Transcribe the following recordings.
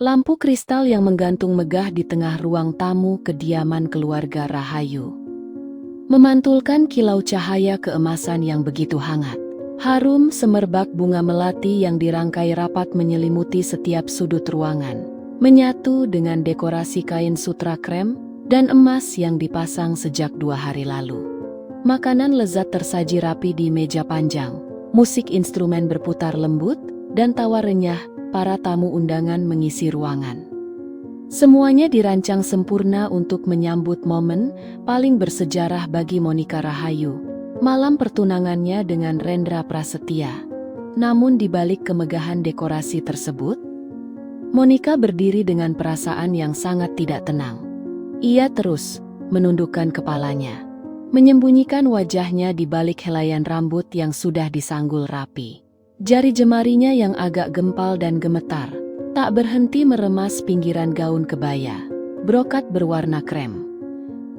Lampu kristal yang menggantung megah di tengah ruang tamu kediaman keluarga Rahayu memantulkan kilau cahaya keemasan yang begitu hangat. Harum semerbak bunga melati yang dirangkai rapat menyelimuti setiap sudut ruangan, menyatu dengan dekorasi kain sutra krem dan emas yang dipasang sejak 2 hari lalu. Makanan lezat tersaji rapi di meja panjang, musik instrumen berputar lembut, dan tawa renyah para tamu undangan mengisi ruangan. Semuanya dirancang sempurna untuk menyambut momen paling bersejarah bagi Monica Rahayu, malam pertunangannya dengan Rendra Prasetya. Namun di balik kemegahan dekorasi tersebut, Monica berdiri dengan perasaan yang sangat tidak tenang. Ia terus menundukkan kepalanya, menyembunyikan wajahnya di balik helaian rambut yang sudah disanggul rapi. Jari jemarinya yang agak gempal dan gemetar tak berhenti meremas pinggiran gaun kebaya, brokat berwarna krem.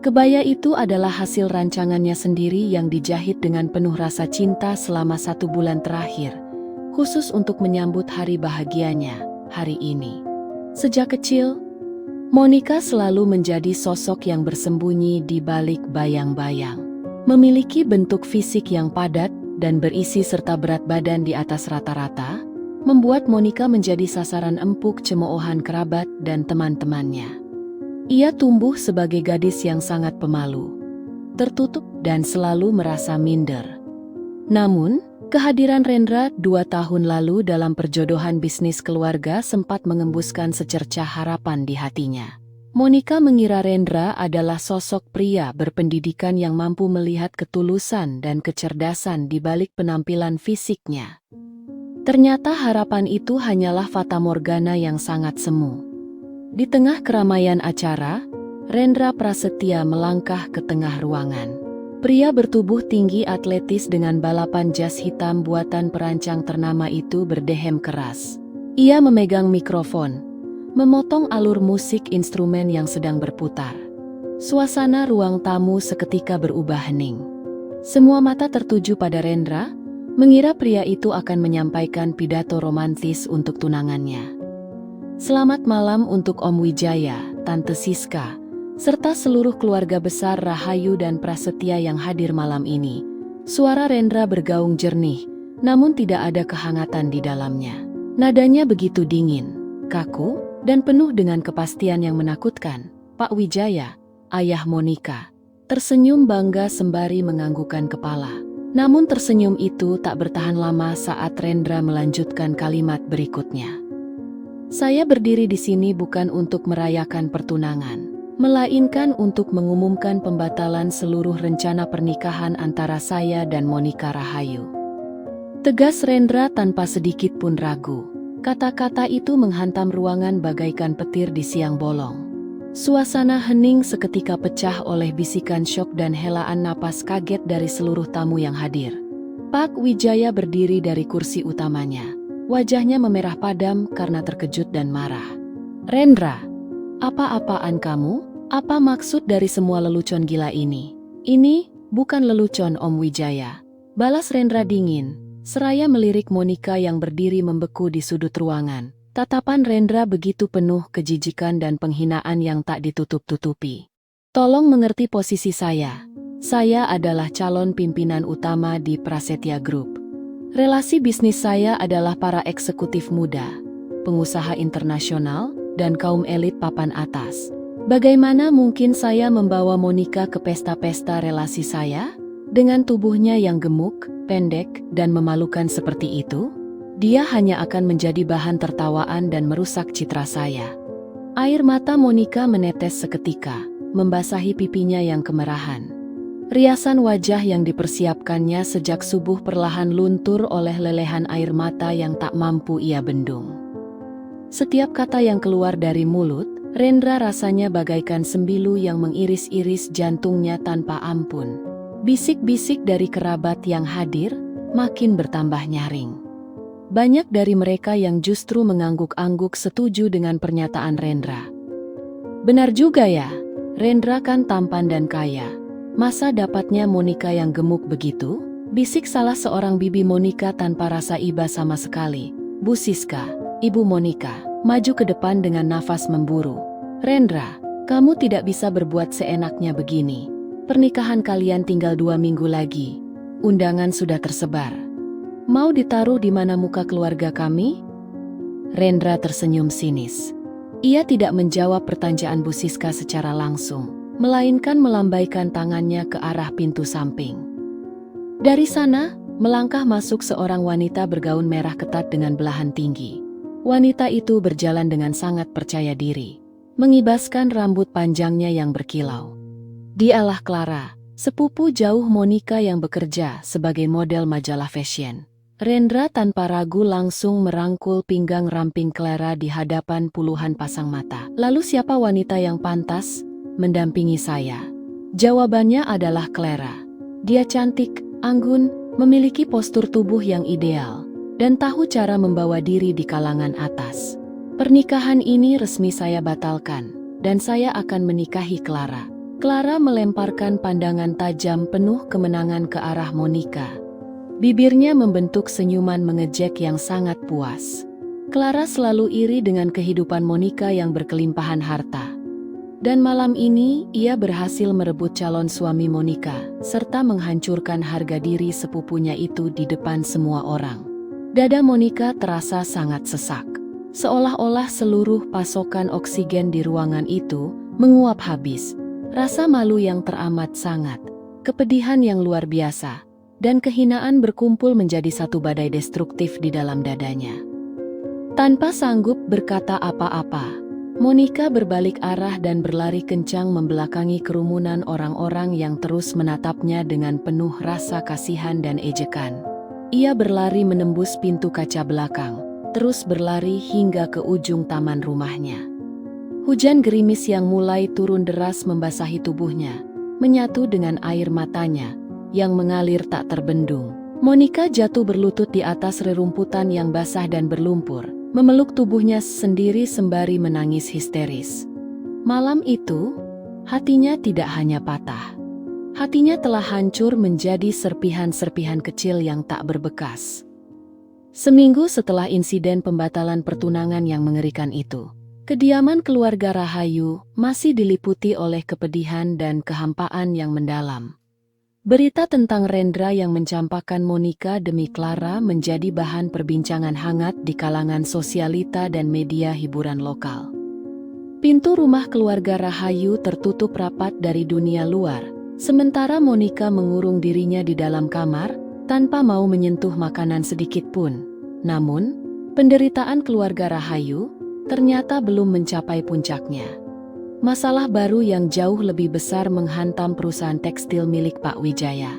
Kebaya itu adalah hasil rancangannya sendiri yang dijahit dengan penuh rasa cinta selama 1 bulan terakhir, khusus untuk menyambut hari bahagianya, hari ini. Sejak kecil, Monica selalu menjadi sosok yang bersembunyi di balik bayang-bayang. Memiliki bentuk fisik yang padat dan berisi serta berat badan di atas rata-rata, membuat Monica menjadi sasaran empuk cemoohan kerabat dan teman-temannya. Ia tumbuh sebagai gadis yang sangat pemalu, tertutup dan selalu merasa minder. Namun, kehadiran Rendra 2 tahun lalu dalam perjodohan bisnis keluarga sempat mengembuskan secercah harapan di hatinya. Monica mengira Rendra adalah sosok pria berpendidikan yang mampu melihat ketulusan dan kecerdasan di balik penampilan fisiknya. Ternyata harapan itu hanyalah fatamorgana yang sangat semu. Di tengah keramaian acara, Rendra Prasetya melangkah ke tengah ruangan. Pria bertubuh tinggi atletis dengan balapan jas hitam buatan perancang ternama itu berdehem keras. Ia memegang mikrofon, memotong alur musik instrumen yang sedang berputar. Suasana ruang tamu seketika berubah hening. Semua mata tertuju pada Rendra, mengira pria itu akan menyampaikan pidato romantis untuk tunangannya. Selamat malam untuk Om Wijaya, Tante Siska, serta seluruh keluarga besar Rahayu dan Prasetya yang hadir malam ini. Suara Rendra bergaung jernih, namun tidak ada kehangatan di dalamnya. Nadanya begitu dingin, kaku, dan penuh dengan kepastian yang menakutkan. Pak Wijaya, ayah Monica, tersenyum bangga sembari menganggukkan kepala. Namun tersenyum itu tak bertahan lama saat Rendra melanjutkan kalimat berikutnya. Saya berdiri di sini bukan untuk merayakan pertunangan, melainkan untuk mengumumkan pembatalan seluruh rencana pernikahan antara saya dan Monica Rahayu. Tegas Rendra tanpa sedikit pun ragu. Kata-kata itu menghantam ruangan bagaikan petir di siang bolong. Suasana hening seketika pecah oleh bisikan syok dan helaan napas kaget dari seluruh tamu yang hadir. Pak Wijaya berdiri dari kursi utamanya. Wajahnya memerah padam karena terkejut dan marah. Rendra, apa-apaan kamu? Apa maksud dari semua lelucon gila ini? Ini bukan lelucon Om Wijaya. Balas Rendra dingin, seraya melirik Monica yang berdiri membeku di sudut ruangan. Tatapan Rendra begitu penuh kejijikan dan penghinaan yang tak ditutup-tutupi. Tolong mengerti posisi saya. Saya adalah calon pimpinan utama di Prasetya Group. Relasi bisnis saya adalah para eksekutif muda, pengusaha internasional, dan kaum elit papan atas. Bagaimana mungkin saya membawa Monica ke pesta-pesta relasi saya? Dengan tubuhnya yang gemuk, pendek, dan memalukan seperti itu? Dia hanya akan menjadi bahan tertawaan dan merusak citra saya. Air mata Monica menetes seketika, membasahi pipinya yang kemerahan. Riasan wajah yang dipersiapkannya sejak subuh perlahan luntur oleh lelehan air mata yang tak mampu ia bendung. Setiap kata yang keluar dari mulut, Rendra rasanya bagaikan sembilu yang mengiris-iris jantungnya tanpa ampun. Bisik-bisik dari kerabat yang hadir, makin bertambah nyaring. Banyak dari mereka yang justru mengangguk-angguk setuju dengan pernyataan Rendra. Benar juga ya, Rendra kan tampan dan kaya. Masa dapatnya Monica yang gemuk begitu? Bisik salah seorang bibi Monica tanpa rasa iba sama sekali. Bu Siska, Ibu Monica, maju ke depan dengan nafas memburu. "Rendra, kamu tidak bisa berbuat seenaknya begini. Pernikahan kalian tinggal 2 minggu lagi. Undangan sudah tersebar. Mau ditaruh di mana muka keluarga kami?" Rendra tersenyum sinis. Ia tidak menjawab pertanyaan Bu Siska secara langsung, melainkan melambaikan tangannya ke arah pintu samping. Dari sana, melangkah masuk seorang wanita bergaun merah ketat dengan belahan tinggi. Wanita itu berjalan dengan sangat percaya diri, mengibaskan rambut panjangnya yang berkilau. Dialah Clara, sepupu jauh Monica yang bekerja sebagai model majalah fashion. Rendra tanpa ragu langsung merangkul pinggang ramping Clara di hadapan puluhan pasang mata. "Lalu siapa wanita yang pantas mendampingi saya?" Jawabannya adalah Clara. Dia cantik, anggun, memiliki postur tubuh yang ideal, dan tahu cara membawa diri di kalangan atas. "Pernikahan ini resmi saya batalkan, dan saya akan menikahi Clara." Clara melemparkan pandangan tajam penuh kemenangan ke arah Monica. Bibirnya membentuk senyuman mengejek yang sangat puas. Clara selalu iri dengan kehidupan Monica yang berkelimpahan harta. Dan malam ini, ia berhasil merebut calon suami Monica, serta menghancurkan harga diri sepupunya itu di depan semua orang. Dada Monica terasa sangat sesak. Seolah-olah seluruh pasokan oksigen di ruangan itu menguap habis. Rasa malu yang teramat sangat, kepedihan yang luar biasa, dan kehinaan berkumpul menjadi satu badai destruktif di dalam dadanya. Tanpa sanggup berkata apa-apa, Monica berbalik arah dan berlari kencang membelakangi kerumunan orang-orang yang terus menatapnya dengan penuh rasa kasihan dan ejekan. Ia berlari menembus pintu kaca belakang, terus berlari hingga ke ujung taman rumahnya. Hujan gerimis yang mulai turun deras membasahi tubuhnya, menyatu dengan air matanya yang mengalir tak terbendung. Monica jatuh berlutut di atas rerumputan yang basah dan berlumpur, memeluk tubuhnya sendiri sembari menangis histeris. Malam itu, hatinya tidak hanya patah. Hatinya telah hancur menjadi serpihan-serpihan kecil yang tak berbekas. Seminggu setelah insiden pembatalan pertunangan yang mengerikan itu, kediaman keluarga Rahayu masih diliputi oleh kepedihan dan kehampaan yang mendalam. Berita tentang Rendra yang mencampakkan Monica demi Clara menjadi bahan perbincangan hangat di kalangan sosialita dan media hiburan lokal. Pintu rumah keluarga Rahayu tertutup rapat dari dunia luar, sementara Monica mengurung dirinya di dalam kamar tanpa mau menyentuh makanan sedikit pun. Namun, penderitaan keluarga Rahayu ternyata belum mencapai puncaknya. Masalah baru yang jauh lebih besar menghantam perusahaan tekstil milik Pak Wijaya.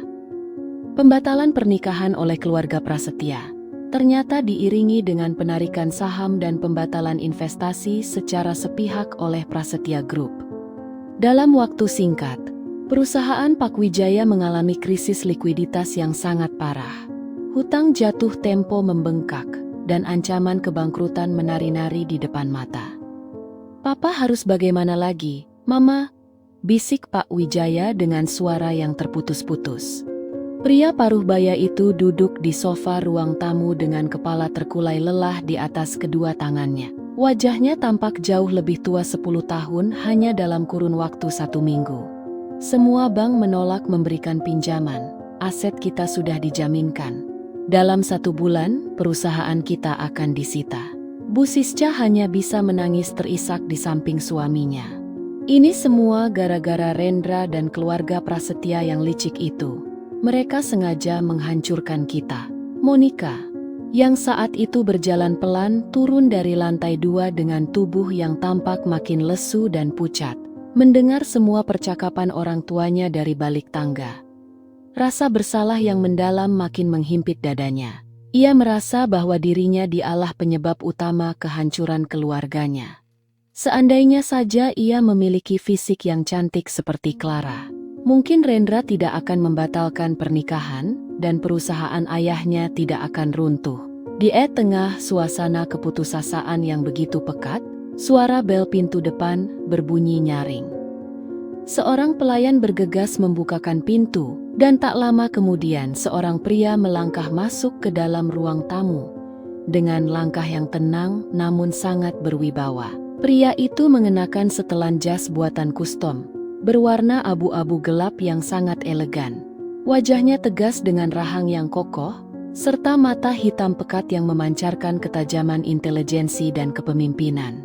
Pembatalan pernikahan oleh keluarga Prasetya ternyata diiringi dengan penarikan saham dan pembatalan investasi secara sepihak oleh Prasetya Group. Dalam waktu singkat, perusahaan Pak Wijaya mengalami krisis likuiditas yang sangat parah. Hutang jatuh tempo membengkak, dan ancaman kebangkrutan menari-nari di depan mata. "Papa harus bagaimana lagi, Mama?" bisik Pak Wijaya dengan suara yang terputus-putus. Pria paruh baya itu duduk di sofa ruang tamu dengan kepala terkulai lelah di atas kedua tangannya. Wajahnya tampak jauh lebih tua 10 tahun hanya dalam kurun waktu 1 minggu. "Semua bank menolak memberikan pinjaman, aset kita sudah dijaminkan. Dalam 1 bulan, perusahaan kita akan disita." Bu Sisca hanya bisa menangis terisak di samping suaminya. Ini semua gara-gara Rendra dan keluarga Prasetya yang licik itu. Mereka sengaja menghancurkan kita. Monica, yang saat itu berjalan pelan turun dari lantai 2 dengan tubuh yang tampak makin lesu dan pucat, mendengar semua percakapan orang tuanya dari balik tangga. Rasa bersalah yang mendalam makin menghimpit dadanya. Ia merasa bahwa dirinya dialah penyebab utama kehancuran keluarganya. Seandainya saja ia memiliki fisik yang cantik seperti Clara, mungkin Rendra tidak akan membatalkan pernikahan dan perusahaan ayahnya tidak akan runtuh. Di tengah suasana keputusasaan yang begitu pekat, suara bel pintu depan berbunyi nyaring. Seorang pelayan bergegas membukakan pintu, dan tak lama kemudian seorang pria melangkah masuk ke dalam ruang tamu. dengan langkah yang tenang namun sangat berwibawa. Pria itu mengenakan setelan jas buatan kustom, berwarna abu-abu gelap yang sangat elegan. Wajahnya tegas dengan rahang yang kokoh, serta mata hitam pekat yang memancarkan ketajaman intelijensi dan kepemimpinan.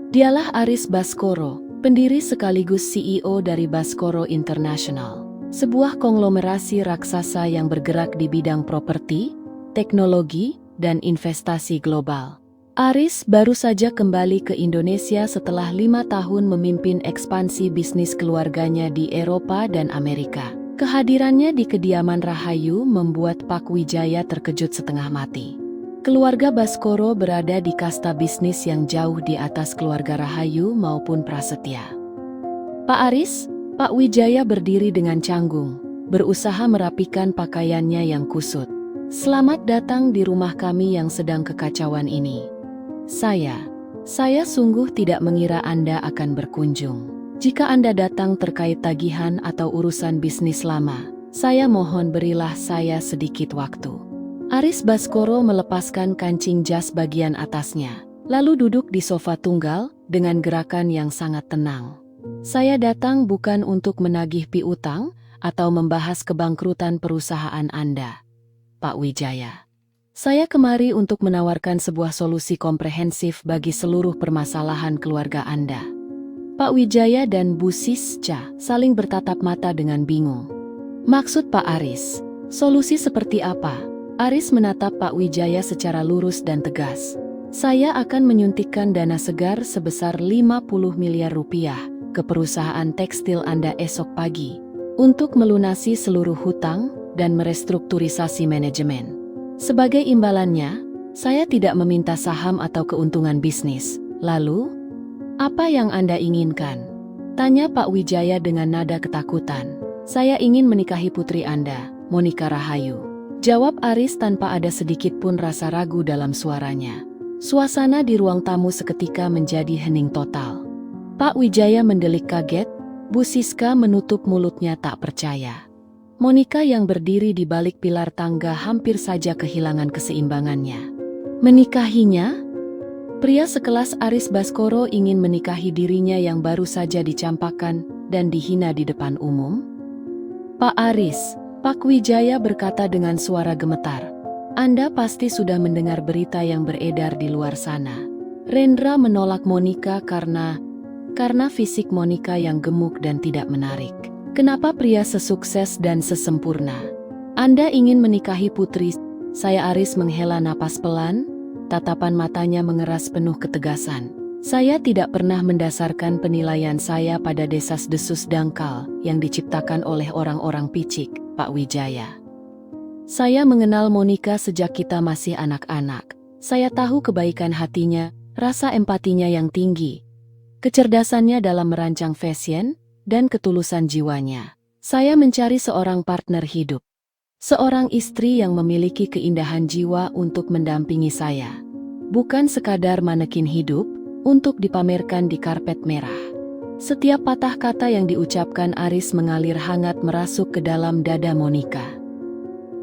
Dialah Aris Baskoro, pendiri sekaligus CEO dari Baskoro International, sebuah konglomerasi raksasa yang bergerak di bidang properti, teknologi, dan investasi global. Aris baru saja kembali ke Indonesia setelah 5 tahun memimpin ekspansi bisnis keluarganya di Eropa dan Amerika. Kehadirannya di kediaman Rahayu membuat Pak Wijaya terkejut setengah mati. Keluarga Baskoro berada di kasta bisnis yang jauh di atas keluarga Rahayu maupun Prasetya. Pak Aris, Pak Wijaya berdiri dengan canggung, berusaha merapikan pakaiannya yang kusut. Selamat datang di rumah kami yang sedang kekacauan ini. Saya sungguh tidak mengira Anda akan berkunjung. Jika Anda datang terkait tagihan atau urusan bisnis lama, saya mohon berilah saya sedikit waktu. Aris Baskoro melepaskan kancing jas bagian atasnya, lalu duduk di sofa tunggal dengan gerakan yang sangat tenang. Saya datang bukan untuk menagih piutang atau membahas kebangkrutan perusahaan Anda, Pak Wijaya. Saya kemari untuk menawarkan sebuah solusi komprehensif bagi seluruh permasalahan keluarga Anda. Pak Wijaya dan Bu Sisca saling bertatap mata dengan bingung. Maksud Pak Aris, solusi seperti apa? Aris menatap Pak Wijaya secara lurus dan tegas. Saya akan menyuntikkan dana segar sebesar 50 miliar rupiah ke perusahaan tekstil Anda esok pagi untuk melunasi seluruh hutang dan merestrukturisasi manajemen. Sebagai imbalannya, saya tidak meminta saham atau keuntungan bisnis. Lalu, apa yang Anda inginkan? Tanya Pak Wijaya dengan nada ketakutan. Saya ingin menikahi putri Anda, Monika Rahayu. Jawab Aris tanpa ada sedikit pun rasa ragu dalam suaranya. Suasana di ruang tamu seketika menjadi hening total. Pak Wijaya mendelik kaget, Bu Siska menutup mulutnya tak percaya. Monika yang berdiri di balik pilar tangga hampir saja kehilangan keseimbangannya. Menikahinya? Pria sekelas Aris Baskoro ingin menikahi dirinya yang baru saja dicampakkan dan dihina di depan umum? Pak Aris, Pak Wijaya berkata dengan suara gemetar. Anda pasti sudah mendengar berita yang beredar di luar sana. Rendra menolak Monika karena fisik Monika yang gemuk dan tidak menarik. Kenapa pria sesukses dan sesempurna? Anda ingin menikahi putri? Saya Aris menghela napas pelan. Tatapan matanya mengeras penuh ketegasan. Saya tidak pernah mendasarkan penilaian saya pada desas-desus dangkal yang diciptakan oleh orang-orang picik, Pak Wijaya. Saya mengenal Monika sejak kita masih anak-anak. Saya tahu kebaikan hatinya, rasa empatinya yang tinggi, kecerdasannya dalam merancang fashion, dan ketulusan jiwanya. Saya mencari seorang partner hidup. Seorang istri yang memiliki keindahan jiwa untuk mendampingi saya. Bukan sekadar manekin hidup, untuk dipamerkan di karpet merah. Setiap patah kata yang diucapkan Aris mengalir hangat merasuk ke dalam dada Monika.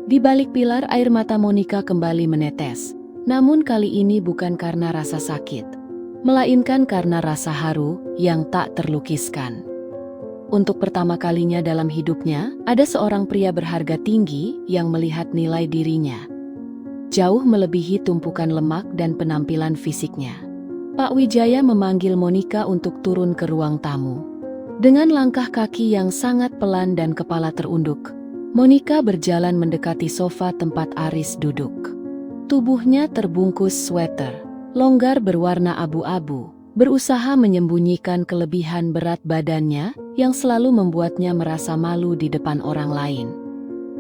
Di balik pilar air mata Monika kembali menetes. Namun kali ini bukan karena rasa sakit, melainkan karena rasa haru yang tak terlukiskan. Untuk pertama kalinya dalam hidupnya, ada seorang pria berharga tinggi yang melihat nilai dirinya jauh melebihi tumpukan lemak dan penampilan fisiknya. Pak Wijaya memanggil Monika untuk turun ke ruang tamu. Dengan langkah kaki yang sangat pelan dan kepala terunduk, Monika berjalan mendekati sofa tempat Aris duduk. Tubuhnya terbungkus sweater, longgar berwarna abu-abu, berusaha menyembunyikan kelebihan berat badannya yang selalu membuatnya merasa malu di depan orang lain.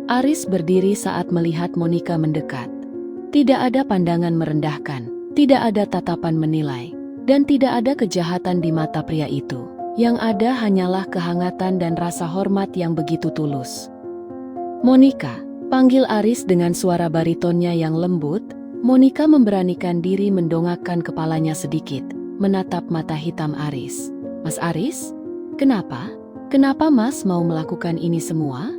Aris berdiri saat melihat Monika mendekat. Tidak ada pandangan merendahkan, tidak ada tatapan menilai, dan tidak ada kejahatan di mata pria itu. Yang ada hanyalah kehangatan dan rasa hormat yang begitu tulus. Monika, panggil Aris dengan suara baritonnya yang lembut. Monika memberanikan diri mendongakkan kepalanya sedikit, menatap mata hitam Aris. Mas Aris, kenapa? Kenapa Mas mau melakukan ini semua?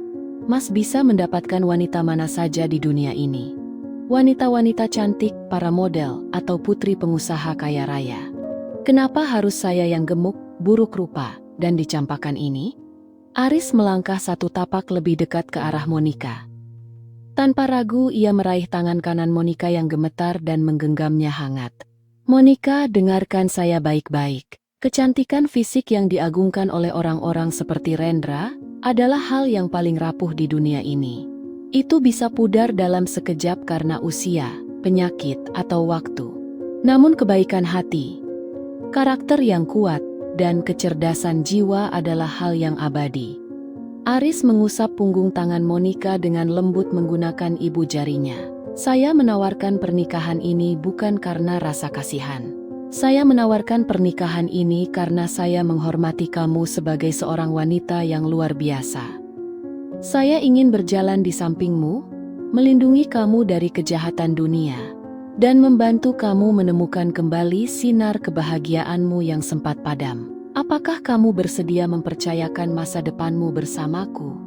Mas bisa mendapatkan wanita mana saja di dunia ini. wanita-wanita cantik, para model, atau putri pengusaha kaya raya. Kenapa harus saya yang gemuk, buruk rupa, dan dicampakkan ini? Aris melangkah satu tapak lebih dekat ke arah Monica. Tanpa ragu ia meraih tangan kanan Monica yang gemetar dan menggenggamnya hangat. Monica, dengarkan saya baik-baik. Kecantikan fisik yang diagungkan oleh orang-orang seperti Rendra adalah hal yang paling rapuh di dunia ini. Itu bisa pudar dalam sekejap karena usia, penyakit, atau waktu. Namun kebaikan hati, karakter yang kuat, dan kecerdasan jiwa adalah hal yang abadi. Aris mengusap punggung tangan Monica dengan lembut menggunakan ibu jarinya. Saya menawarkan pernikahan ini bukan karena rasa kasihan. Saya menawarkan pernikahan ini karena saya menghormati kamu sebagai seorang wanita yang luar biasa. Saya ingin berjalan di sampingmu, melindungi kamu dari kejahatan dunia, dan membantu kamu menemukan kembali sinar kebahagiaanmu yang sempat padam. Apakah kamu bersedia mempercayakan masa depanmu bersamaku?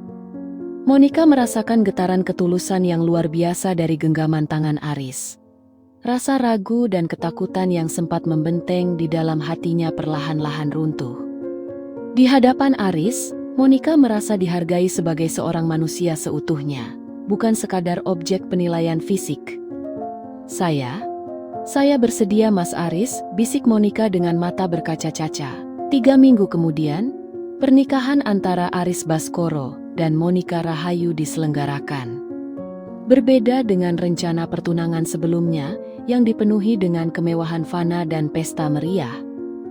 Monica merasakan getaran ketulusan yang luar biasa dari genggaman tangan Aris. Rasa ragu dan ketakutan yang sempat membenteng di dalam hatinya perlahan-lahan runtuh. Di hadapan Aris, Monica merasa dihargai sebagai seorang manusia seutuhnya, bukan sekadar objek penilaian fisik. Saya bersedia Mas Aris, bisik Monica dengan mata berkaca-kaca. 3 minggu kemudian, pernikahan antara Aris Baskoro dan Monica Rahayu diselenggarakan. Berbeda dengan rencana pertunangan sebelumnya yang dipenuhi dengan kemewahan fana dan pesta meriah,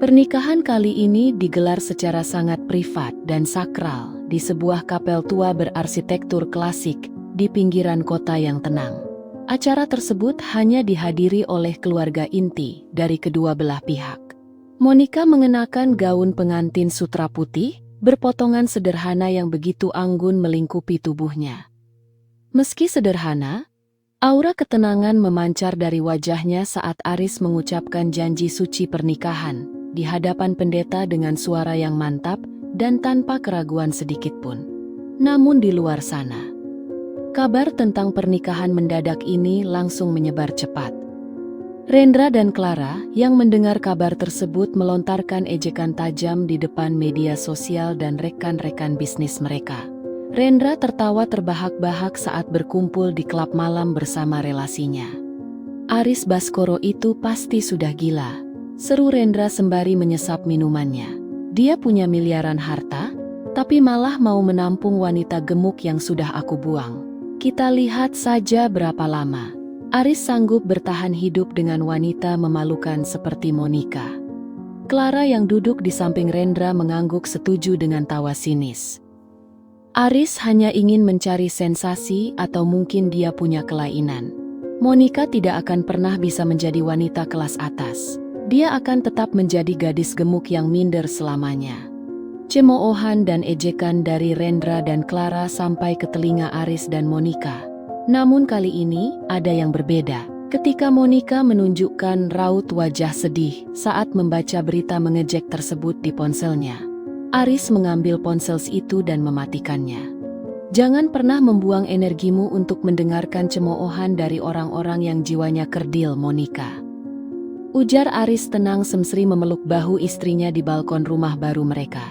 pernikahan kali ini digelar secara sangat privat dan sakral di sebuah kapel tua berarsitektur klasik di pinggiran kota yang tenang. Acara tersebut hanya dihadiri oleh keluarga inti dari kedua belah pihak. Monica mengenakan gaun pengantin sutra putih, berpotongan sederhana yang begitu anggun melingkupi tubuhnya. Meski sederhana, aura ketenangan memancar dari wajahnya saat Aris mengucapkan janji suci pernikahan di hadapan pendeta dengan suara yang mantap dan tanpa keraguan sedikitpun. Namun di luar sana, kabar tentang pernikahan mendadak ini langsung menyebar cepat. Rendra dan Clara yang mendengar kabar tersebut melontarkan ejekan tajam di depan media sosial dan rekan-rekan bisnis mereka. Rendra tertawa terbahak-bahak saat berkumpul di klub malam bersama relasinya. Aris Baskoro itu pasti sudah gila, seru Rendra sembari menyesap minumannya. Dia punya miliaran harta, tapi malah mau menampung wanita gemuk yang sudah aku buang. Kita lihat saja berapa lama Aris sanggup bertahan hidup dengan wanita memalukan seperti Monica. Clara yang duduk di samping Rendra mengangguk setuju dengan tawa sinis. Aris hanya ingin mencari sensasi atau mungkin dia punya kelainan. Monica tidak akan pernah bisa menjadi wanita kelas atas. Dia akan tetap menjadi gadis gemuk yang minder selamanya. Cemoohan dan ejekan dari Rendra dan Clara sampai ke telinga Aris dan Monica. Namun kali ini ada yang berbeda. Ketika Monica menunjukkan raut wajah sedih saat membaca berita mengejek tersebut di ponselnya, Aris mengambil ponsel itu dan mematikannya. Jangan pernah membuang energimu untuk mendengarkan cemoohan dari orang-orang yang jiwanya kerdil, Monica. Ujar Aris tenang semsri memeluk bahu istrinya di balkon rumah baru mereka.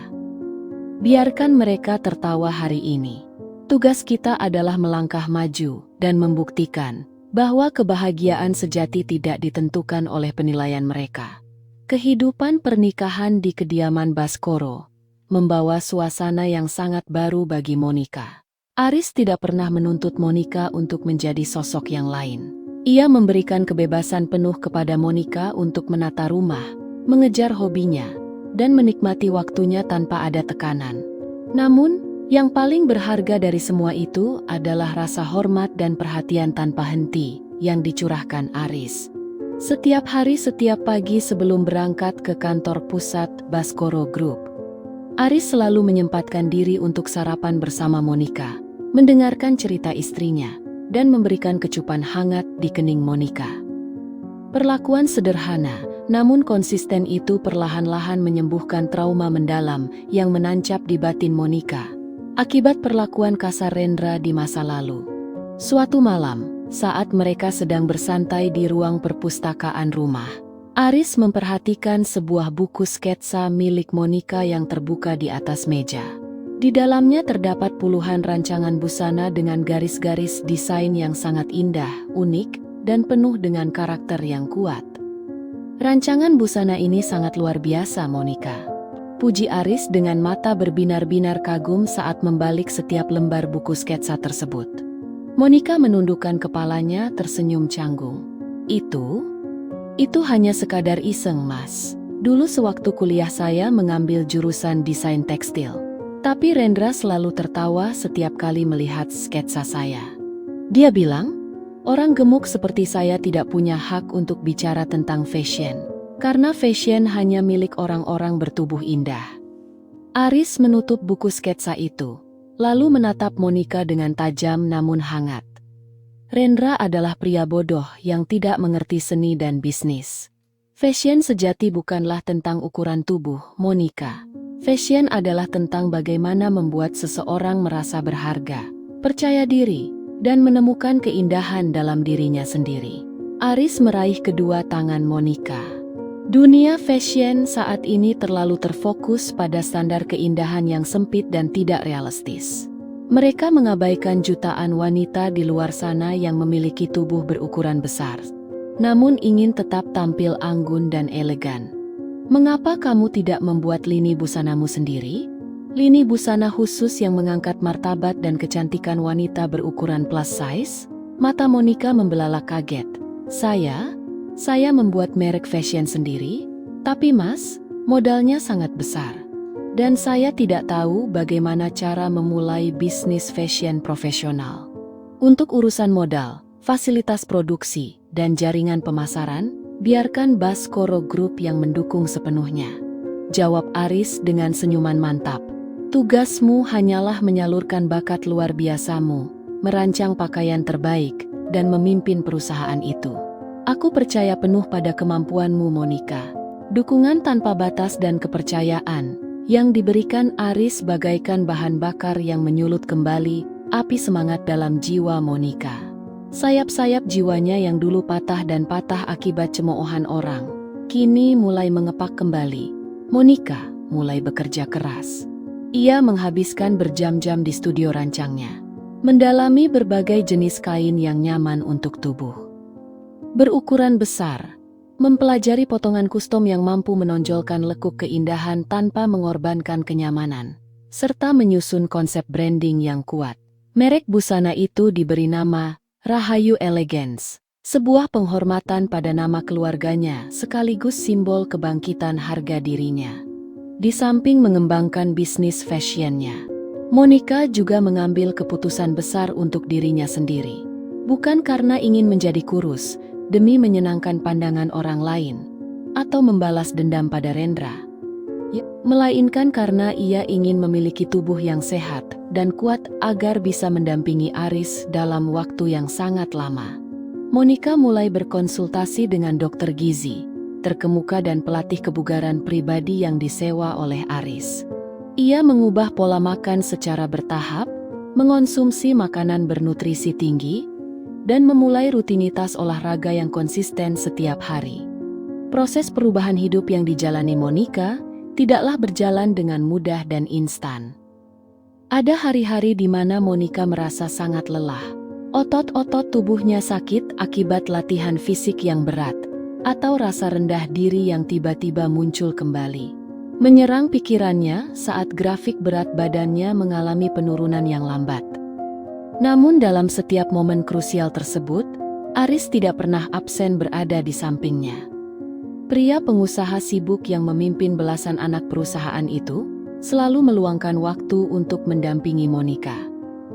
Biarkan mereka tertawa hari ini. Tugas kita adalah melangkah maju dan membuktikan bahwa kebahagiaan sejati tidak ditentukan oleh penilaian mereka. Kehidupan pernikahan di kediaman Baskoro membawa suasana yang sangat baru bagi Monica. Aris tidak pernah menuntut Monica untuk menjadi sosok yang lain. Ia memberikan kebebasan penuh kepada Monica untuk menata rumah, mengejar hobinya, dan menikmati waktunya tanpa ada tekanan. Namun, yang paling berharga dari semua itu adalah rasa hormat dan perhatian tanpa henti yang dicurahkan Aris. Setiap hari, setiap pagi sebelum berangkat ke kantor pusat Baskoro Group, Aris selalu menyempatkan diri untuk sarapan bersama Monica, mendengarkan cerita istrinya, dan memberikan kecupan hangat di kening Monica. Perlakuan sederhana, namun konsisten itu perlahan-lahan menyembuhkan trauma mendalam yang menancap di batin Monica akibat perlakuan kasar Rendra di masa lalu. Suatu malam, saat mereka sedang bersantai di ruang perpustakaan rumah. Aris memperhatikan sebuah buku sketsa milik Monica yang terbuka di atas meja. Di dalamnya terdapat puluhan rancangan busana dengan garis-garis desain yang sangat indah, unik, dan penuh dengan karakter yang kuat. Rancangan busana ini sangat luar biasa, Monica. Puji Aris dengan mata berbinar-binar kagum saat membalik setiap lembar buku sketsa tersebut. Monica menundukkan kepalanya tersenyum canggung. Itu hanya sekadar iseng, Mas. Dulu sewaktu kuliah saya mengambil jurusan desain tekstil. Tapi Rendra selalu tertawa setiap kali melihat sketsa saya. Dia bilang, orang gemuk seperti saya tidak punya hak untuk bicara tentang fashion. Karena fashion hanya milik orang-orang bertubuh indah. Aris menutup buku sketsa itu, lalu menatap Monica dengan tajam namun hangat. Rendra adalah pria bodoh yang tidak mengerti seni dan bisnis. Fashion sejati bukanlah tentang ukuran tubuh, Monica. Fashion adalah tentang bagaimana membuat seseorang merasa berharga, percaya diri, dan menemukan keindahan dalam dirinya sendiri. Aris meraih kedua tangan Monica. Dunia fashion saat ini terlalu terfokus pada standar keindahan yang sempit dan tidak realistis. Mereka mengabaikan jutaan wanita di luar sana yang memiliki tubuh berukuran besar, namun ingin tetap tampil anggun dan elegan. Mengapa kamu tidak membuat lini busanamu sendiri? Lini busana khusus yang mengangkat martabat dan kecantikan wanita berukuran plus size? Mata Monica membelalak kaget. Saya membuat merek fashion sendiri, tapi Mas, modalnya sangat besar. Dan saya tidak tahu bagaimana cara memulai bisnis fashion profesional. Untuk urusan modal, fasilitas produksi, dan jaringan pemasaran, biarkan Baskoro Group yang mendukung sepenuhnya. Jawab Aris dengan senyuman mantap. Tugasmu hanyalah menyalurkan bakat luar biasamu, merancang pakaian terbaik, dan memimpin perusahaan itu. Aku percaya penuh pada kemampuanmu, Monica. Dukungan tanpa batas dan kepercayaan yang diberikan Aris bagaikan bahan bakar yang menyulut kembali api semangat dalam jiwa Monica. Sayap-sayap jiwanya yang dulu patah dan patah akibat cemoohan orang, kini mulai mengepak kembali. Monica mulai bekerja keras. Ia menghabiskan berjam-jam di studio rancangnya, mendalami berbagai jenis kain yang nyaman untuk tubuh berukuran besar, mempelajari potongan kustom yang mampu menonjolkan lekuk keindahan tanpa mengorbankan kenyamanan, serta menyusun konsep branding yang kuat. Merek busana itu diberi nama Rahayu Elegance, sebuah penghormatan pada nama keluarganya sekaligus simbol kebangkitan harga dirinya. Di samping mengembangkan bisnis fashionnya, Monica juga mengambil keputusan besar untuk dirinya sendiri. Bukan karena ingin menjadi kurus, demi menyenangkan pandangan orang lain, atau membalas dendam pada Rendra, melainkan karena ia ingin memiliki tubuh yang sehat dan kuat agar bisa mendampingi Aris dalam waktu yang sangat lama. Monica mulai berkonsultasi dengan dokter gizi, terkemuka dan pelatih kebugaran pribadi yang disewa oleh Aris. Ia mengubah pola makan secara bertahap, mengonsumsi makanan bernutrisi tinggi, dan memulai rutinitas olahraga yang konsisten setiap hari. Proses perubahan hidup yang dijalani Monica tidaklah berjalan dengan mudah dan instan. Ada hari-hari di mana Monica merasa sangat lelah. Otot-otot tubuhnya sakit akibat latihan fisik yang berat, atau rasa rendah diri yang tiba-tiba muncul kembali. Menyerang pikirannya saat grafik berat badannya mengalami penurunan yang lambat. Namun dalam setiap momen krusial tersebut, Aris tidak pernah absen berada di sampingnya. Pria pengusaha sibuk yang memimpin belasan anak perusahaan itu, selalu meluangkan waktu untuk mendampingi Monica.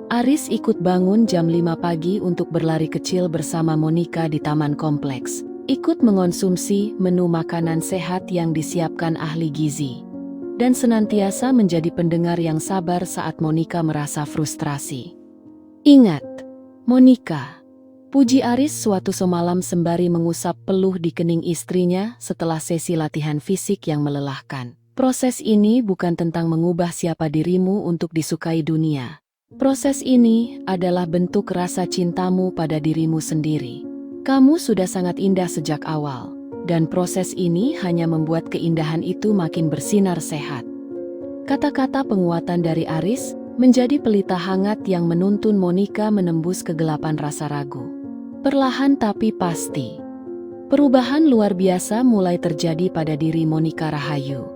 Aris ikut bangun jam 5 pagi untuk berlari kecil bersama Monica di taman kompleks, ikut mengonsumsi menu makanan sehat yang disiapkan ahli gizi, dan senantiasa menjadi pendengar yang sabar saat Monica merasa frustrasi. Ingat, Monica, puji Aris suatu semalam sembari mengusap peluh di kening istrinya setelah sesi latihan fisik yang melelahkan. Proses ini bukan tentang mengubah siapa dirimu untuk disukai dunia, Proses ini adalah bentuk rasa cintamu pada dirimu sendiri. Kamu sudah sangat indah sejak awal, dan proses ini hanya membuat keindahan itu makin bersinar sehat. Kata-kata penguatan dari Aris menjadi pelita hangat yang menuntun Monica menembus kegelapan rasa ragu. Perlahan tapi pasti, perubahan luar biasa mulai terjadi pada diri Monica Rahayu.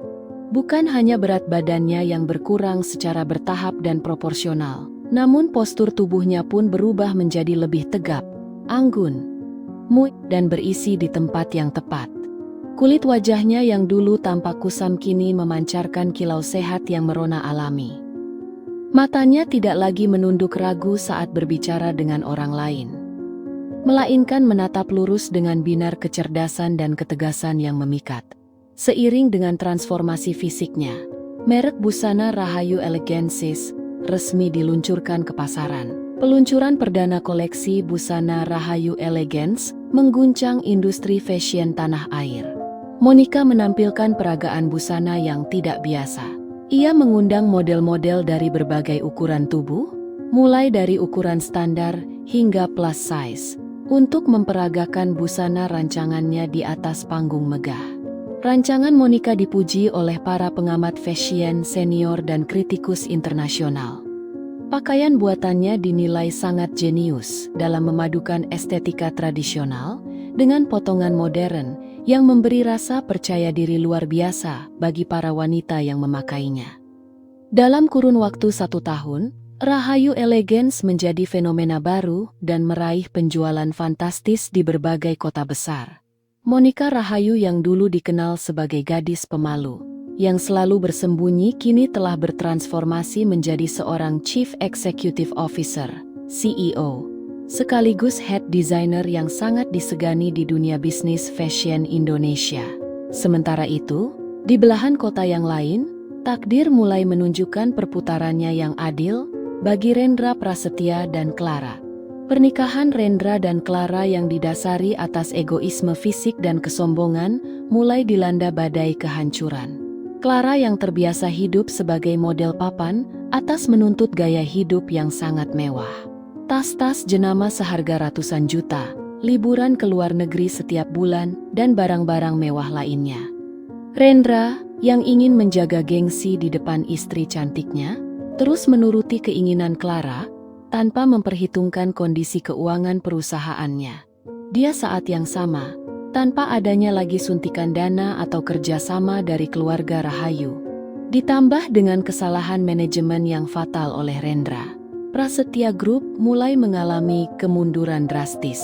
Bukan hanya berat badannya yang berkurang secara bertahap dan proporsional, namun postur tubuhnya pun berubah menjadi lebih tegap, anggun, dan berisi di tempat yang tepat. Kulit wajahnya yang dulu tampak kusam kini memancarkan kilau sehat yang merona alami. Matanya tidak lagi menunduk ragu saat berbicara dengan orang lain, melainkan menatap lurus dengan binar kecerdasan dan ketegasan yang memikat. Seiring dengan transformasi fisiknya, merek busana Rahayu Elegansis resmi diluncurkan ke pasaran. Peluncuran perdana koleksi busana Rahayu Elegance mengguncang industri fashion tanah air. Monica menampilkan peragaan busana yang tidak biasa. Ia mengundang model-model dari berbagai ukuran tubuh, mulai dari ukuran standar hingga plus size, untuk memperagakan busana rancangannya di atas panggung megah. Rancangan Monica dipuji oleh para pengamat fashion senior dan kritikus internasional. Pakaian buatannya dinilai sangat jenius dalam memadukan estetika tradisional dengan potongan modern yang memberi rasa percaya diri luar biasa bagi para wanita yang memakainya. Dalam kurun waktu 1 tahun, Rahayu Elegance menjadi fenomena baru dan meraih penjualan fantastis di berbagai kota besar. Monica Rahayu yang dulu dikenal sebagai gadis pemalu, yang selalu bersembunyi kini telah bertransformasi menjadi seorang Chief Executive Officer, CEO, sekaligus Head Designer yang sangat disegani di dunia bisnis fashion Indonesia. Sementara itu, di belahan kota yang lain, takdir mulai menunjukkan perputarannya yang adil bagi Rendra Prasetya dan Clara. Pernikahan Rendra dan Clara yang didasari atas egoisme fisik dan kesombongan mulai dilanda badai kehancuran. Clara yang terbiasa hidup sebagai model papan atas menuntut gaya hidup yang sangat mewah. Tas-tas jenama seharga ratusan juta, liburan ke luar negeri setiap bulan, dan barang-barang mewah lainnya. Rendra yang ingin menjaga gengsi di depan istri cantiknya, terus menuruti keinginan Clara tanpa memperhitungkan kondisi keuangan perusahaannya. Dia saat yang sama, tanpa adanya lagi suntikan dana atau kerjasama dari keluarga Rahayu, ditambah dengan kesalahan manajemen yang fatal oleh Rendra, Prasetya Group mulai mengalami kemunduran drastis.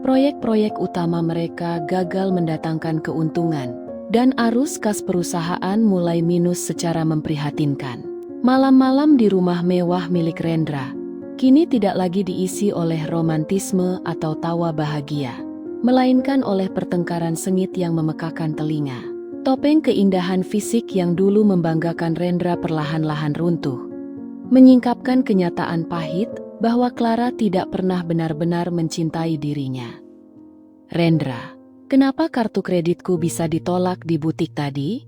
Proyek-proyek utama mereka gagal mendatangkan keuntungan, dan arus kas perusahaan mulai minus secara memprihatinkan. Malam-malam di rumah mewah milik Rendra kini tidak lagi diisi oleh romantisme atau tawa bahagia, melainkan oleh pertengkaran sengit yang memekakan telinga. Topeng keindahan fisik yang dulu membanggakan Rendra perlahan-lahan runtuh, menyingkapkan kenyataan pahit bahwa Clara tidak pernah benar-benar mencintai dirinya. "Rendra, kenapa kartu kreditku bisa ditolak di butik tadi?"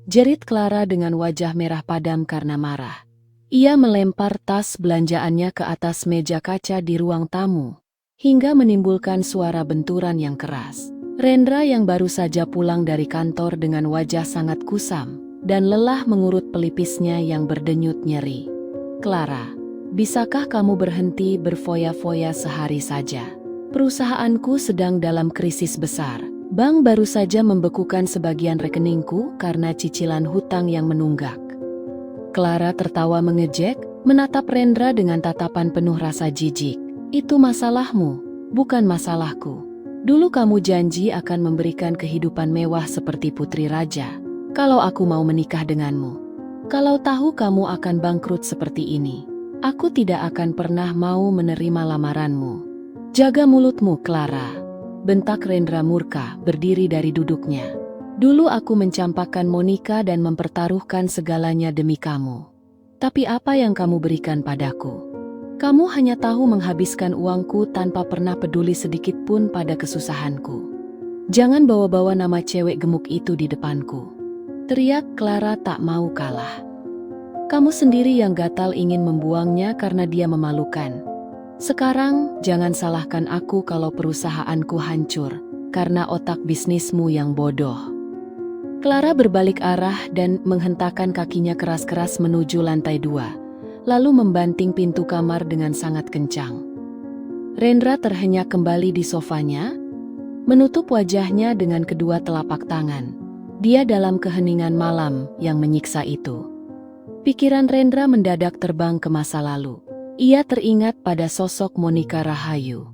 jerit Clara dengan wajah merah padam karena marah. Ia melempar tas belanjaannya ke atas meja kaca di ruang tamu, hingga menimbulkan suara benturan yang keras. Rendra yang baru saja pulang dari kantor dengan wajah sangat kusam, dan lelah mengurut pelipisnya yang berdenyut nyeri. "Clara, bisakah kamu berhenti berfoya-foya sehari saja? Perusahaanku sedang dalam krisis besar. Bank baru saja membekukan sebagian rekeningku karena cicilan hutang yang menunggak." Clara tertawa mengejek, menatap Rendra dengan tatapan penuh rasa jijik. "Itu masalahmu, bukan masalahku. Dulu kamu janji akan memberikan kehidupan mewah seperti putri raja, kalau aku mau menikah denganmu. Kalau tahu kamu akan bangkrut seperti ini, aku tidak akan pernah mau menerima lamaranmu." "Jaga mulutmu, Clara," bentak Rendra murka, berdiri dari duduknya. "Dulu aku mencampakkan Monica dan mempertaruhkan segalanya demi kamu. Tapi apa yang kamu berikan padaku? Kamu hanya tahu menghabiskan uangku tanpa pernah peduli sedikit pun pada kesusahanku. Jangan bawa-bawa nama cewek gemuk itu di depanku," teriak Clara tak mau kalah. Kamu sendiri yang gatal ingin membuangnya karena dia memalukan. Sekarang, jangan salahkan aku kalau perusahaanku hancur karena otak bisnismu yang bodoh. Clara berbalik arah dan menghentakkan kakinya keras-keras menuju lantai 2, lalu membanting pintu kamar dengan sangat kencang. Rendra terhenyak kembali di sofanya, menutup wajahnya dengan kedua telapak tangan. Dia dalam keheningan malam yang menyiksa itu. Pikiran Rendra mendadak terbang ke masa lalu. Ia teringat pada sosok Monica Rahayu.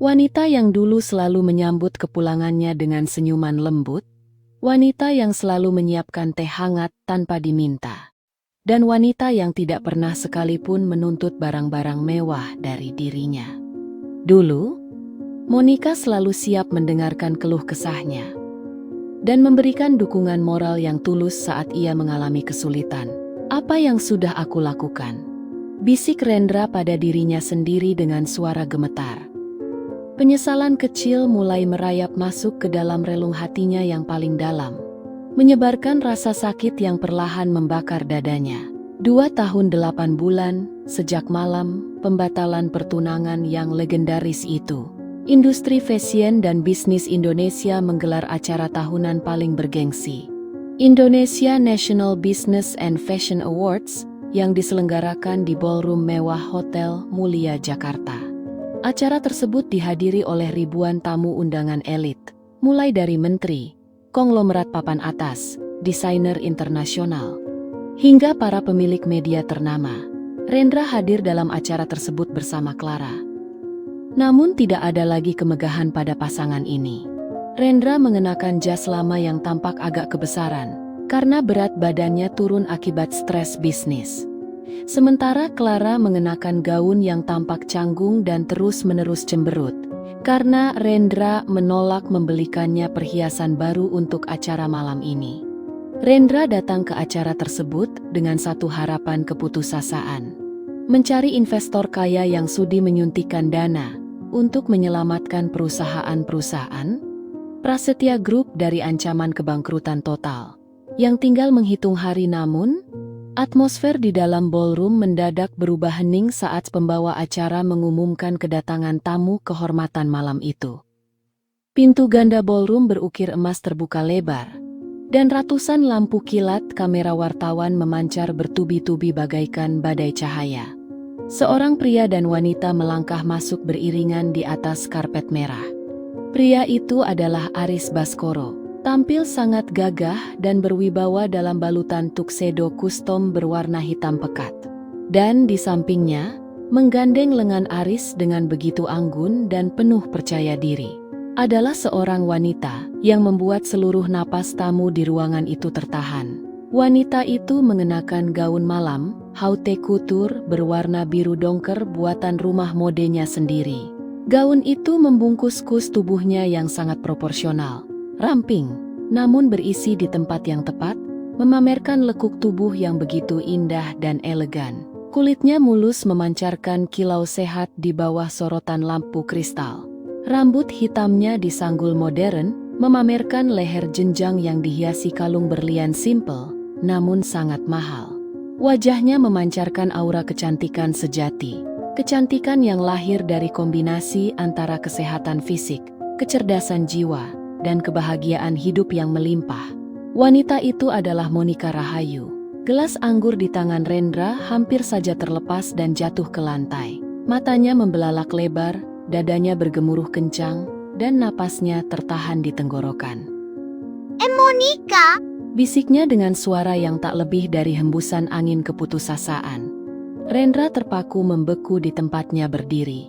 Wanita yang dulu selalu menyambut kepulangannya dengan senyuman lembut. Wanita yang selalu menyiapkan teh hangat tanpa diminta. Dan wanita yang tidak pernah sekalipun menuntut barang-barang mewah dari dirinya. Dulu, Monica selalu siap mendengarkan keluh kesahnya dan memberikan dukungan moral yang tulus saat ia mengalami kesulitan. Apa yang sudah aku lakukan? Bisik Rendra pada dirinya sendiri dengan suara gemetar. Penyesalan kecil mulai merayap masuk ke dalam relung hatinya yang paling dalam, menyebarkan rasa sakit yang perlahan membakar dadanya. 2 tahun 8 bulan, sejak malam pembatalan pertunangan yang legendaris itu. Industri fashion dan bisnis Indonesia menggelar acara tahunan paling bergengsi, Indonesia National Business and Fashion Awards, yang diselenggarakan di ballroom mewah Hotel Mulia Jakarta. Acara tersebut dihadiri oleh ribuan tamu undangan elit, mulai dari menteri, konglomerat papan atas, desainer internasional, hingga para pemilik media ternama. Rendra hadir dalam acara tersebut bersama Clara. Namun tidak ada lagi kemegahan pada pasangan ini. Rendra mengenakan jas lama yang tampak agak kebesaran, karena berat badannya turun akibat stres bisnis. Sementara Clara mengenakan gaun yang tampak canggung dan terus-menerus cemberut, karena Rendra menolak membelikannya perhiasan baru untuk acara malam ini. Rendra datang ke acara tersebut dengan satu harapan keputusasaan. Mencari investor kaya yang sudi menyuntikkan dana untuk menyelamatkan perusahaan-perusahaan Prasetya Group dari ancaman kebangkrutan total. Yang tinggal menghitung hari, namun atmosfer di dalam ballroom mendadak berubah hening saat pembawa acara mengumumkan kedatangan tamu kehormatan malam itu. Pintu ganda ballroom berukir emas terbuka lebar, dan ratusan lampu kilat kamera wartawan memancar bertubi-tubi bagaikan badai cahaya. Seorang pria dan wanita melangkah masuk beriringan di atas karpet merah. Pria itu adalah Aris Baskoro, tampil sangat gagah dan berwibawa dalam balutan tuxedo kustom berwarna hitam pekat. Dan di sampingnya, menggandeng lengan Aris dengan begitu anggun dan penuh percaya diri, adalah seorang wanita yang membuat seluruh napas tamu di ruangan itu tertahan. Wanita itu mengenakan gaun malam, haute couture berwarna biru dongker buatan rumah modenya sendiri. Gaun itu membungkus kus tubuhnya yang sangat proporsional, ramping, namun berisi di tempat yang tepat, memamerkan lekuk tubuh yang begitu indah dan elegan. Kulitnya mulus memancarkan kilau sehat di bawah sorotan lampu kristal. Rambut hitamnya disanggul modern, memamerkan leher jenjang yang dihiasi kalung berlian simpel, namun sangat mahal. Wajahnya memancarkan aura kecantikan sejati. Kecantikan yang lahir dari kombinasi antara kesehatan fisik, kecerdasan jiwa, dan kebahagiaan hidup yang melimpah. Wanita itu adalah Monica Rahayu. Gelas anggur di tangan Rendra hampir saja terlepas dan jatuh ke lantai. Matanya membelalak lebar, dadanya bergemuruh kencang, dan napasnya tertahan di tenggorokan. Monica! Bisiknya dengan suara yang tak lebih dari hembusan angin keputusasaan. Rendra terpaku membeku di tempatnya berdiri.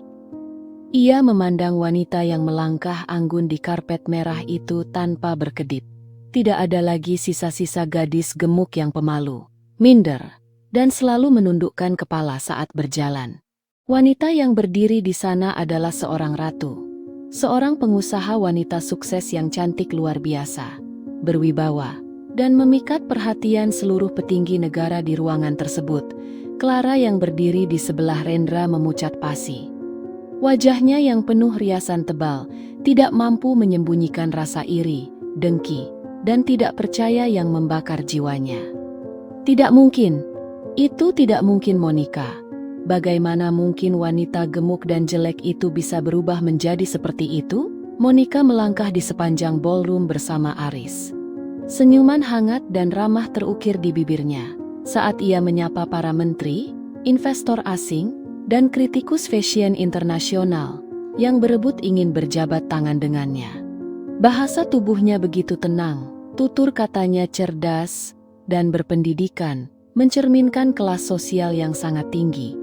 Ia memandang wanita yang melangkah anggun di karpet merah itu tanpa berkedip. Tidak ada lagi sisa-sisa gadis gemuk yang pemalu, minder, dan selalu menundukkan kepala saat berjalan. Wanita yang berdiri di sana adalah seorang ratu. Seorang pengusaha wanita sukses yang cantik luar biasa, berwibawa, dan memikat perhatian seluruh petinggi negara di ruangan tersebut. Clara yang berdiri di sebelah Rendra memucat pasi. Wajahnya yang penuh riasan tebal, tidak mampu menyembunyikan rasa iri, dengki, dan tidak percaya yang membakar jiwanya. Tidak mungkin, Itu tidak mungkin, Monica. Bagaimana mungkin wanita gemuk dan jelek itu bisa berubah menjadi seperti itu? Monica melangkah di sepanjang ballroom bersama Aris. Senyuman hangat dan ramah terukir di bibirnya saat ia menyapa para menteri, investor asing, dan kritikus fashion internasional yang berebut ingin berjabat tangan dengannya. Bahasa tubuhnya begitu tenang, tutur katanya cerdas dan berpendidikan, mencerminkan kelas sosial yang sangat tinggi.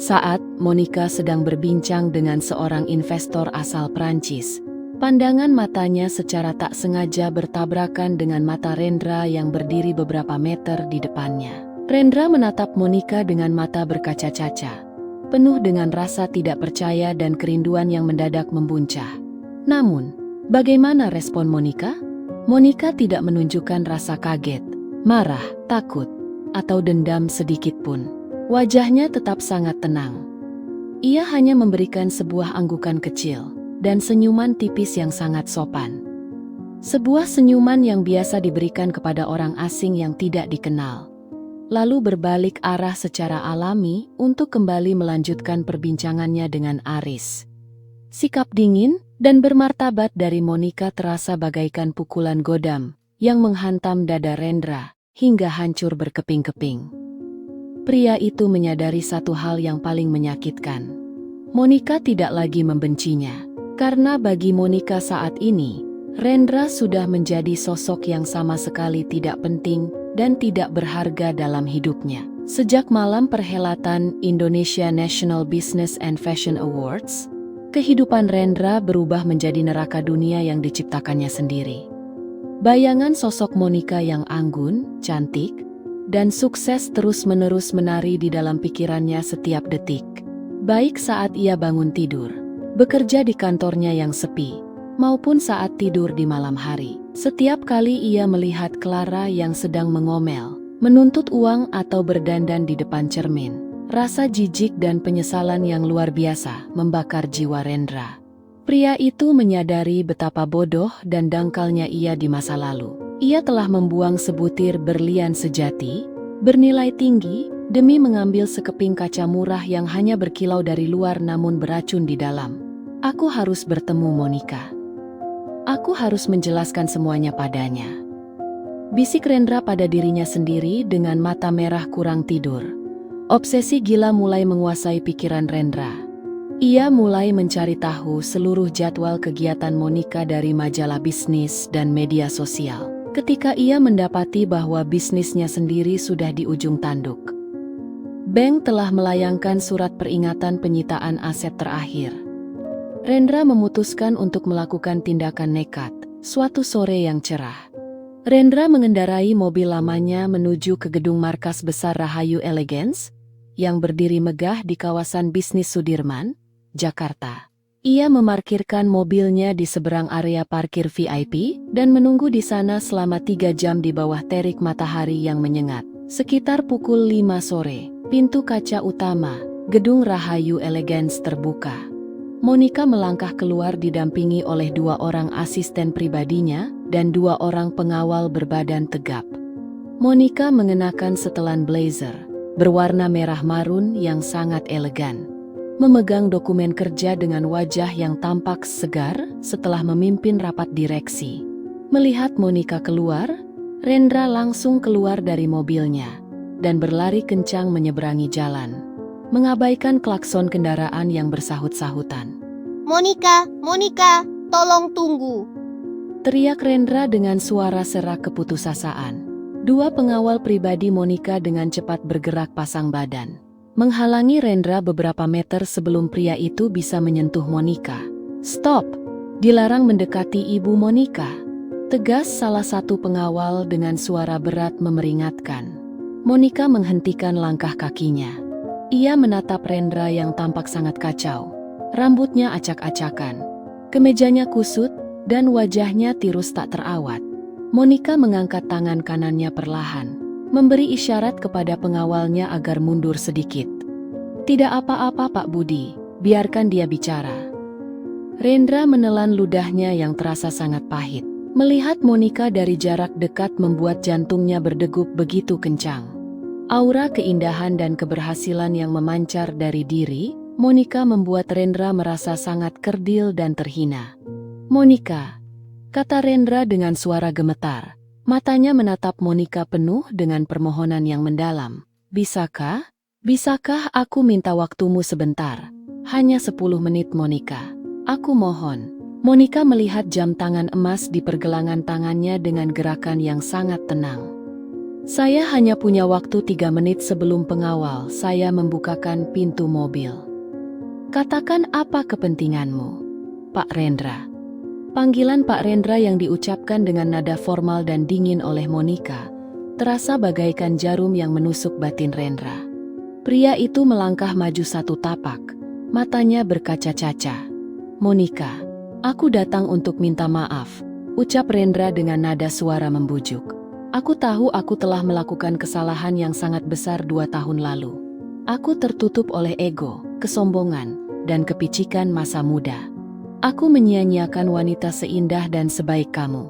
Saat Monica sedang berbincang dengan seorang investor asal Prancis, pandangan matanya secara tak sengaja bertabrakan dengan mata Rendra yang berdiri beberapa meter di depannya. Rendra menatap Monica dengan mata berkaca-kaca, penuh dengan rasa tidak percaya dan kerinduan yang mendadak membuncah. Namun, bagaimana respon Monica? Monica tidak menunjukkan rasa kaget, marah, takut, atau dendam sedikit pun. Wajahnya tetap sangat tenang. Ia hanya memberikan sebuah anggukan kecil dan senyuman tipis yang sangat sopan. Sebuah senyuman yang biasa diberikan kepada orang asing yang tidak dikenal. Lalu berbalik arah secara alami untuk kembali melanjutkan perbincangannya dengan Aris. Sikap dingin dan bermartabat dari Monica terasa bagaikan pukulan godam yang menghantam dada Rendra hingga hancur berkeping-keping. Pria itu menyadari satu hal yang paling menyakitkan. Monica tidak lagi membencinya, karena bagi Monica saat ini, Rendra sudah menjadi sosok yang sama sekali tidak penting dan tidak berharga dalam hidupnya. Sejak malam perhelatan Indonesia National Business and Fashion Awards, kehidupan Rendra berubah menjadi neraka dunia yang diciptakannya sendiri. Bayangan sosok Monica yang anggun, cantik, dan sukses terus-menerus menari di dalam pikirannya setiap detik. Baik saat ia bangun tidur, bekerja di kantornya yang sepi, maupun saat tidur di malam hari. Setiap kali ia melihat Clara yang sedang mengomel, menuntut uang atau berdandan di depan cermin, rasa jijik dan penyesalan yang luar biasa membakar jiwa Rendra. Pria itu menyadari betapa bodoh dan dangkalnya ia di masa lalu. Ia telah membuang sebutir berlian sejati, bernilai tinggi, demi mengambil sekeping kaca murah yang hanya berkilau dari luar namun beracun di dalam. Aku harus bertemu Monica. Aku harus menjelaskan semuanya padanya. Bisik Rendra pada dirinya sendiri dengan mata merah kurang tidur. Obsesi gila mulai menguasai pikiran Rendra. Ia mulai mencari tahu seluruh jadwal kegiatan Monica dari majalah bisnis dan media sosial. Ketika ia mendapati bahwa bisnisnya sendiri sudah di ujung tanduk. Bank telah melayangkan surat peringatan penyitaan aset terakhir. Rendra memutuskan untuk melakukan tindakan nekat, suatu sore yang cerah. Rendra mengendarai mobil lamanya menuju ke gedung markas besar Rahayu Elegance, yang berdiri megah di kawasan bisnis Sudirman, Jakarta. Ia memarkirkan mobilnya di seberang area parkir VIP dan menunggu di sana selama 3 jam di bawah terik matahari yang menyengat. Sekitar pukul 5 sore, pintu kaca utama, gedung Rahayu Elegance terbuka. Monica melangkah keluar didampingi oleh 2 orang asisten pribadinya dan 2 orang pengawal berbadan tegap. Monica mengenakan setelan blazer berwarna merah marun yang sangat elegan. Memegang dokumen kerja dengan wajah yang tampak segar setelah memimpin rapat direksi. Melihat Monica keluar, Rendra langsung keluar dari mobilnya dan berlari kencang menyeberangi jalan, mengabaikan klakson kendaraan yang bersahut-sahutan. Monica, Monica, tolong tunggu. Teriak Rendra dengan suara serak keputusasaan. 2 pengawal pribadi Monica dengan cepat bergerak pasang badan, menghalangi Rendra beberapa meter sebelum pria itu bisa menyentuh Monica. "Stop! Dilarang mendekati ibu Monica," tegas salah satu pengawal dengan suara berat memeringatkan. Monica menghentikan langkah kakinya. Ia menatap Rendra yang tampak sangat kacau. Rambutnya acak-acakan, kemejanya kusut, dan wajahnya tirus tak terawat. Monica mengangkat tangan kanannya perlahan, memberi isyarat kepada pengawalnya agar mundur sedikit. "Tidak apa-apa Pak Budi, biarkan dia bicara." Rendra menelan ludahnya yang terasa sangat pahit. Melihat Monica dari jarak dekat membuat jantungnya berdegup begitu kencang. Aura keindahan dan keberhasilan yang memancar dari diri Monica membuat Rendra merasa sangat kerdil dan terhina. "Monica," kata Rendra dengan suara gemetar. Matanya menatap Monica penuh dengan permohonan yang mendalam. Bisakah aku minta waktumu sebentar? Hanya 10 menit, Monica. Aku mohon." Monica melihat jam tangan emas di pergelangan tangannya dengan gerakan yang sangat tenang. "Saya hanya punya waktu 3 menit sebelum pengawal saya membukakan pintu mobil." "Katakan apa kepentinganmu, Pak Rendra?" Panggilan Pak Rendra yang diucapkan dengan nada formal dan dingin oleh Monica terasa bagaikan jarum yang menusuk batin Rendra. Pria itu melangkah maju 1 tapak, matanya berkaca-kaca. "Monica, aku datang untuk minta maaf," ucap Rendra dengan nada suara membujuk. "Aku tahu aku telah melakukan kesalahan yang sangat besar 2 tahun lalu. Aku tertutup oleh ego, kesombongan, dan kepicikan masa muda. Aku menyia-nyiakan wanita seindah dan sebaik kamu."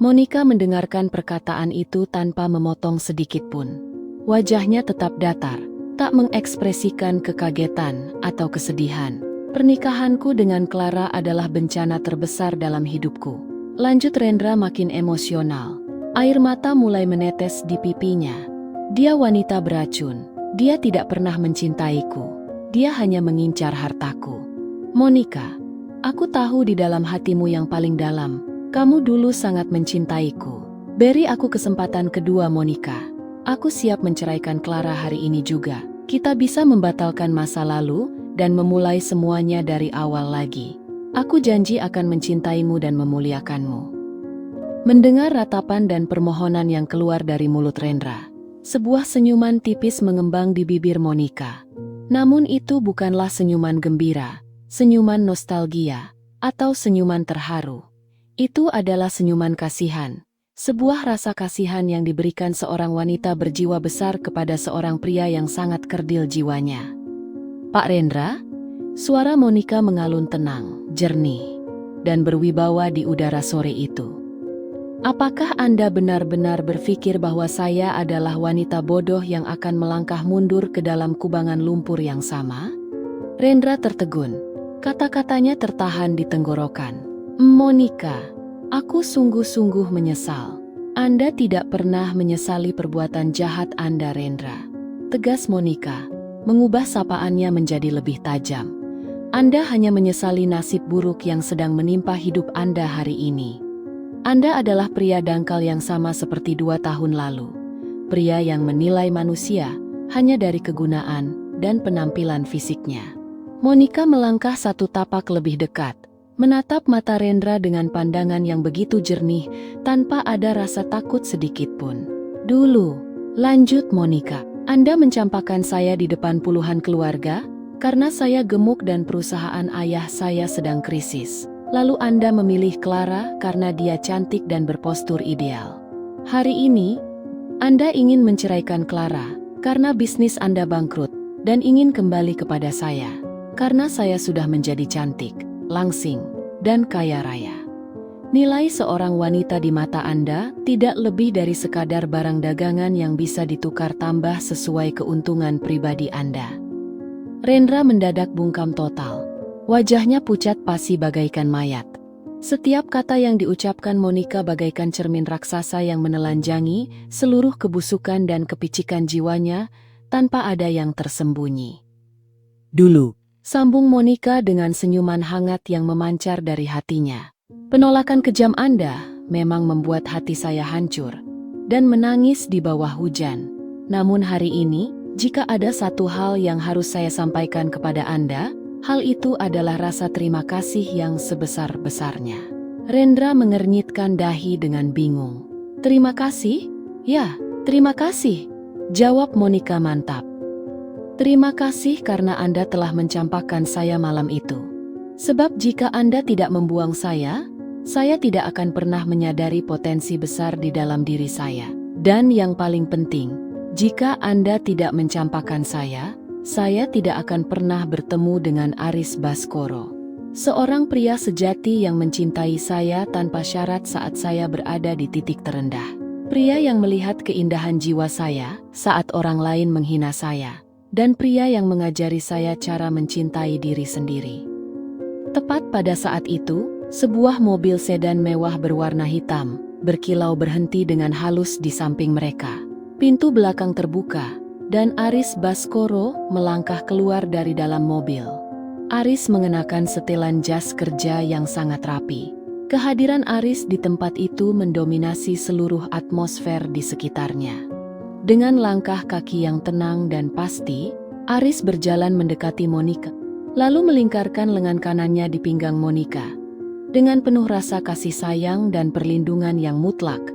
Monica mendengarkan perkataan itu tanpa memotong sedikit pun. Wajahnya tetap datar, tak mengekspresikan kekagetan atau kesedihan. "Pernikahanku dengan Clara adalah bencana terbesar dalam hidupku," lanjut Rendra makin emosional. Air mata mulai menetes di pipinya. "Dia wanita beracun. Dia tidak pernah mencintaiku. Dia hanya mengincar hartaku. Monica, aku tahu di dalam hatimu yang paling dalam, kamu dulu sangat mencintaiku. Beri aku kesempatan kedua, Monica. Aku siap menceraikan Clara hari ini juga. Kita bisa membatalkan masa lalu dan memulai semuanya dari awal lagi. Aku janji akan mencintaimu dan memuliakanmu." Mendengar ratapan dan permohonan yang keluar dari mulut Rendra, sebuah senyuman tipis mengembang di bibir Monica. Namun itu bukanlah senyuman gembira, senyuman nostalgia, atau senyuman terharu. Itu adalah senyuman kasihan, sebuah rasa kasihan yang diberikan seorang wanita berjiwa besar kepada seorang pria yang sangat kerdil jiwanya. "Pak Rendra," suara Monica mengalun tenang, jernih, dan berwibawa di udara sore itu. "Apakah Anda benar-benar berpikir bahwa saya adalah wanita bodoh yang akan melangkah mundur ke dalam kubangan lumpur yang sama?" Rendra tertegun. Kata-katanya tertahan di tenggorokan. "Monica, aku sungguh-sungguh menyesal." "Anda tidak pernah menyesali perbuatan jahat Anda, Rendra," tegas Monica, mengubah sapaannya menjadi lebih tajam. "Anda hanya menyesali nasib buruk yang sedang menimpa hidup Anda hari ini. Anda adalah pria dangkal yang sama seperti 2 tahun lalu. Pria yang menilai manusia hanya dari kegunaan dan penampilan fisiknya." Monica melangkah 1 tapak lebih dekat, menatap mata Rendra dengan pandangan yang begitu jernih tanpa ada rasa takut sedikit pun. "Dulu," lanjut Monica, "Anda mencampakkan saya di depan puluhan keluarga karena saya gemuk dan perusahaan ayah saya sedang krisis. Lalu Anda memilih Clara karena dia cantik dan berpostur ideal. Hari ini, Anda ingin menceraikan Clara karena bisnis Anda bangkrut dan ingin kembali kepada saya karena saya sudah menjadi cantik, langsing, dan kaya raya. Nilai seorang wanita di mata Anda tidak lebih dari sekadar barang dagangan yang bisa ditukar tambah sesuai keuntungan pribadi Anda." Rendra mendadak bungkam total. Wajahnya pucat pasi bagaikan mayat. Setiap kata yang diucapkan Monica bagaikan cermin raksasa yang menelanjangi seluruh kebusukan dan kepicikan jiwanya tanpa ada yang tersembunyi. "Dulu," sambung Monica dengan senyuman hangat yang memancar dari hatinya, "penolakan kejam Anda memang membuat hati saya hancur dan menangis di bawah hujan. Namun hari ini, jika ada satu hal yang harus saya sampaikan kepada Anda, hal itu adalah rasa terima kasih yang sebesar-besarnya." Rendra mengernyitkan dahi dengan bingung. "Terima kasih? Ya, terima kasih," jawab Monica mantap. "Terima kasih karena Anda telah mencampakkan saya malam itu. Sebab jika Anda tidak membuang saya tidak akan pernah menyadari potensi besar di dalam diri saya. Dan yang paling penting, jika Anda tidak mencampakkan saya tidak akan pernah bertemu dengan Aris Baskoro. Seorang pria sejati yang mencintai saya tanpa syarat saat saya berada di titik terendah." Pria yang melihat keindahan jiwa saya saat orang lain menghina saya, dan pria yang mengajari saya cara mencintai diri sendiri. Tepat pada saat itu, sebuah mobil sedan mewah berwarna hitam berkilau berhenti dengan halus di samping mereka. Pintu belakang terbuka, dan Aris Baskoro melangkah keluar dari dalam mobil. Aris mengenakan setelan jas kerja yang sangat rapi. Kehadiran Aris di tempat itu mendominasi seluruh atmosfer di sekitarnya. Dengan langkah kaki yang tenang dan pasti, Aris berjalan mendekati Monica, lalu melingkarkan lengan kanannya di pinggang Monica. Dengan penuh rasa kasih sayang dan perlindungan yang mutlak,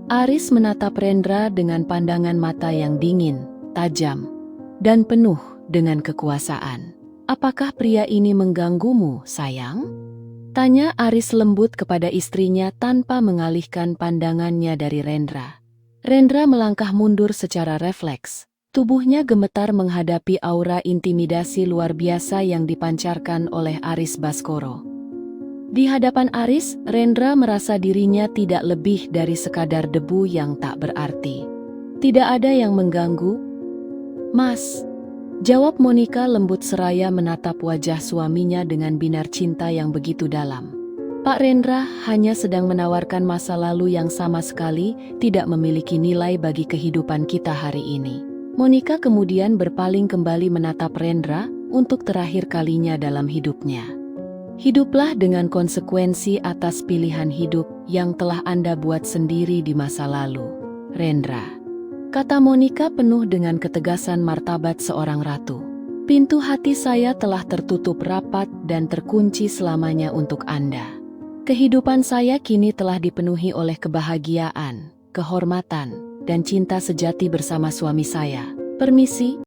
Aris menatap Rendra dengan pandangan mata yang dingin, tajam, dan penuh dengan kekuasaan. "Apakah pria ini mengganggumu, sayang?" tanya Aris lembut kepada istrinya tanpa mengalihkan pandangannya dari Rendra. Rendra melangkah mundur secara refleks. Tubuhnya gemetar menghadapi aura intimidasi luar biasa yang dipancarkan oleh Aris Baskoro. Di hadapan Aris, Rendra merasa dirinya tidak lebih dari sekadar debu yang tak berarti. "Tidak ada yang mengganggu, Mas," jawab Monica lembut seraya menatap wajah suaminya dengan binar cinta yang begitu dalam. "Pak Rendra hanya sedang menawarkan masa lalu yang sama sekali tidak memiliki nilai bagi kehidupan kita hari ini." Monica kemudian berpaling kembali menatap Rendra untuk terakhir kalinya dalam hidupnya. "Hiduplah dengan konsekuensi atas pilihan hidup yang telah Anda buat sendiri di masa lalu, Rendra," kata Monica penuh dengan ketegasan martabat seorang ratu. "Pintu hati saya telah tertutup rapat dan terkunci selamanya untuk Anda. Kehidupan saya kini telah dipenuhi oleh kebahagiaan, kehormatan, dan cinta sejati bersama suami saya. Permisi."